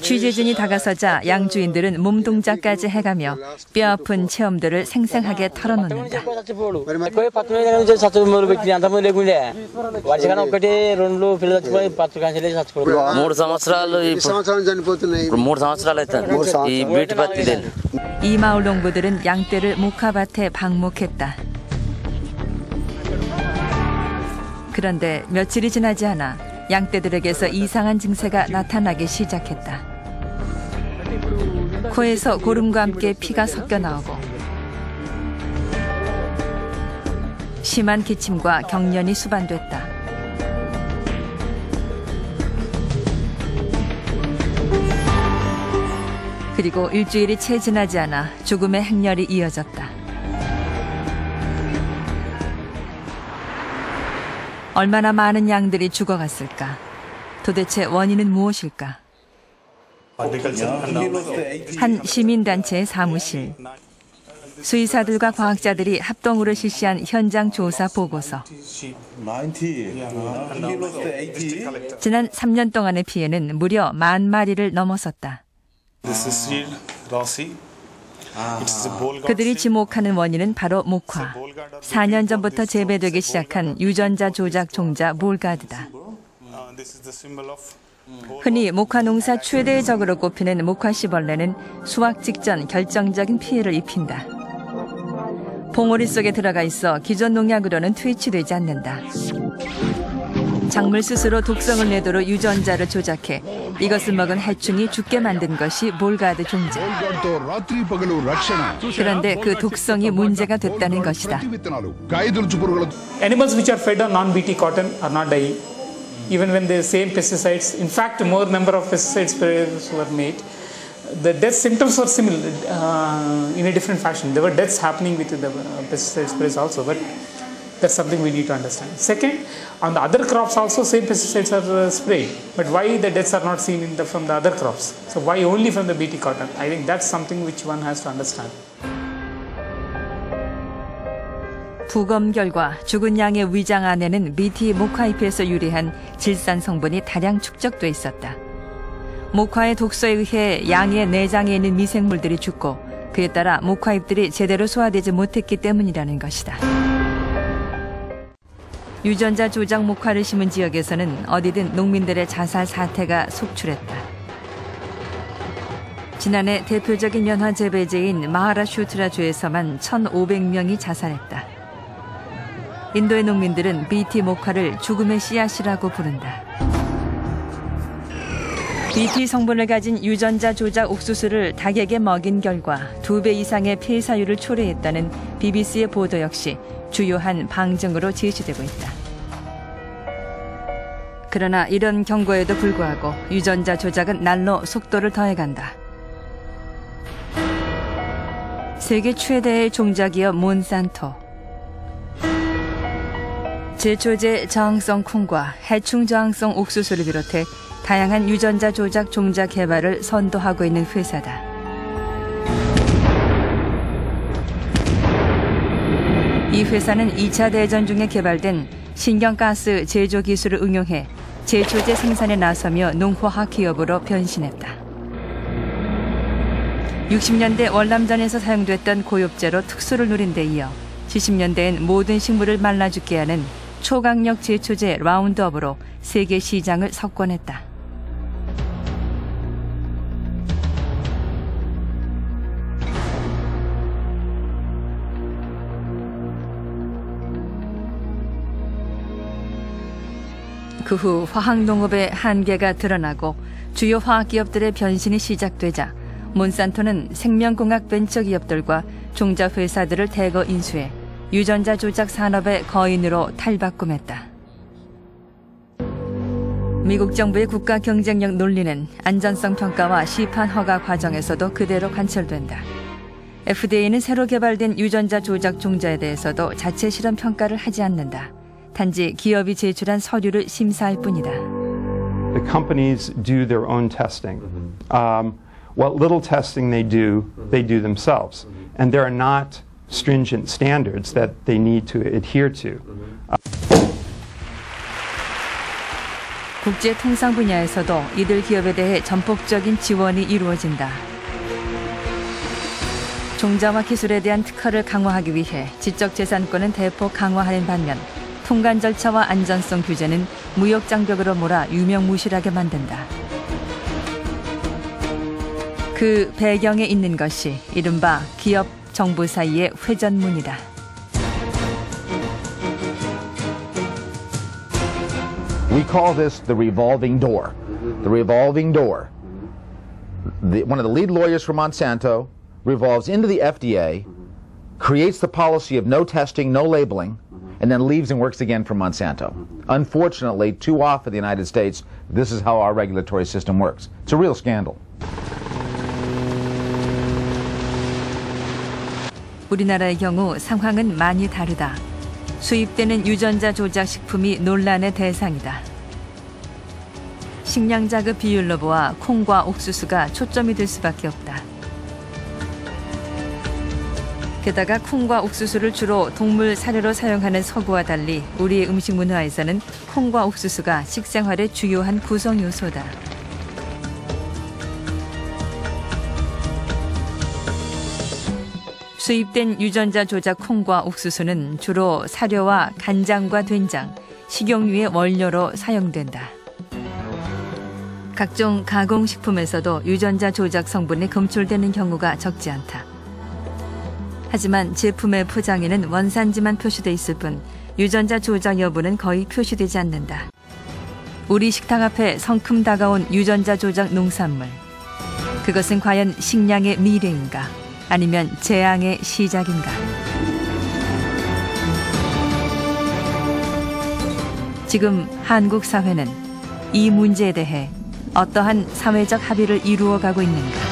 취재진이 다가서자 양주인들은 몸 동작까지 해가며 뼈아픈 체험들을 생생하게 털어놓는다. 이 마을 농부들은 양떼를 목화밭에 방목했다. 그런데 며칠이 지나지 않아 양떼들에게서 이상한 증세가 나타나기 시작했다. 코에서 고름과 함께 피가 섞여 나오고 심한 기침과 경련이 수반됐다. 그리고 일주일이 채 지나지 않아 죽음의 행렬이 이어졌다. 얼마나 많은 양들이 죽어갔을까? 도대체 원인은 무엇일까? 한 시민단체의 사무실. 수의사들과 과학자들이 합동으로 실시한 현장 조사 보고서. 지난 3년 동안의 피해는 무려 10,000마리를 넘어섰다. 그들이 지목하는 원인은 바로 목화. 4년 전부터 재배되기 시작한 유전자 조작 종자 몰가드다. 흔히 목화 농사 최대의 적으로 꼽히는 목화씨벌레는 수확 직전 결정적인 피해를 입힌다. 봉오리 속에 들어가 있어 기존 농약으로는 퇴치되지 않는다. 작물 스스로 독성을 내도록 유전자를 조작해 이것을 먹은 해충이 죽게 만든 것이 몰가드 종자. 그런데 그 독성이 문제가 됐다는 것이다. Animals which are fed on non-BT cotton are not dying. Even when the same pesticides, in fact, more number of pesticide sprays were made, the death symptoms were similar in a different fashion. There were deaths happening with the pesticide sprays also, but that's something we need to understand. Second, on the other crops also same pesticides are sprayed, but why the deaths are not seen from the other crops? So why only from the BT cotton? I think that's something which one has to understand. 부검 결과 죽은 양의 위장 안에는 BT 목화잎에서 유래한 질산 성분이 다량 축적돼 있었다. 목화의 독소에 의해 양의 내장에 있는 미생물들이 죽고 그에 따라 목화잎들이 제대로 소화되지 못했기 때문이라는 것이다. 유전자 조작 목화를 심은 지역에서는 어디든 농민들의 자살 사태가 속출했다. 지난해 대표적인 연화 재배지인 마하라슈트라주에서만 1,500명이 자살했다. 인도의 농민들은 BT 목화를 죽음의 씨앗이라고 부른다. BT 성분을 가진 유전자 조작 옥수수를 닭에게 먹인 결과 2배 이상의 폐사율을 초래했다는 BBC의 보도 역시 주요한 방증으로 제시되고 있다. 그러나 이런 경고에도 불구하고 유전자 조작은 날로 속도를 더해간다. 세계 최대의 종자기업 몬산토. 제초제 저항성 콩과 해충 저항성 옥수수를 비롯해 다양한 유전자 조작 종자 개발을 선도하고 있는 회사다. 이 회사는 2차 대전 중에 개발된 신경가스 제조 기술을 응용해 제초제 생산에 나서며 농화학 기업으로 변신했다. 60년대 월남전에서 사용됐던 고엽제로 특수를 누린 데 이어 70년대엔 모든 식물을 말라 죽게 하는 초강력 제초제 라운드업으로 세계 시장을 석권했다. 그 후 화학농업의 한계가 드러나고 주요 화학기업들의 변신이 시작되자 몬산토는 생명공학 벤처기업들과 종자회사들을 대거 인수해 유전자 조작 산업의 거인으로 탈바꿈했다. 미국 정부의 국가 경쟁력 논리는 안전성 평가와 시판 허가 과정에서도 그대로 관철된다. FDA는 새로 개발된 유전자 조작 종자에 대해서도 자체 실험 평가를 하지 않는다. 단지 기업이 제출한 서류를 심사할 뿐이다. The companies do their own testing. What little testing they do themselves. And there are not stringent standards that they need to adhere to. 국제 통상 분야에서도 이들 기업에 대해 전폭적인 지원이 이루어진다. 종자와 기술에 대한 특허를 강화하기 위해 지적재산권은 대폭 강화하는 반면 통관 절차와 안전성 규제는 무역 장벽으로 몰아 유명무실하게 만든다. 그 배경에 있는 것이 이른바 기업 정부 사이의 회전문이다. We call this the revolving door. The revolving door. One of the lead lawyers for Monsanto revolves into the FDA, creates the policy of no testing, no labeling, and then leaves and works again for Monsanto. Unfortunately, too often in the United States, this is how our regulatory system works. It's a real scandal. 우리나라의 경우 상황은 많이 다르다. 수입되는 유전자 조작 식품이 논란의 대상이다. 식량 자급 비율로 보아 콩과 옥수수가 초점이 될 수밖에 없다. 게다가 콩과 옥수수를 주로 동물 사료로 사용하는 서구와 달리 우리의 음식 문화에서는 콩과 옥수수가 식생활의 주요한 구성 요소다. 수입된 유전자 조작 콩과 옥수수는 주로 사료와 간장과 된장, 식용유의 원료로 사용된다. 각종 가공식품에서도 유전자 조작 성분이 검출되는 경우가 적지 않다. 하지만 제품의 포장에는 원산지만 표시돼 있을 뿐 유전자 조작 여부는 거의 표시되지 않는다. 우리 식탁 앞에 성큼 다가온 유전자 조작 농산물. 그것은 과연 식량의 미래인가? 아니면 재앙의 시작인가? 지금 한국 사회는 이 문제에 대해 어떠한 사회적 합의를 이루어가고 있는가?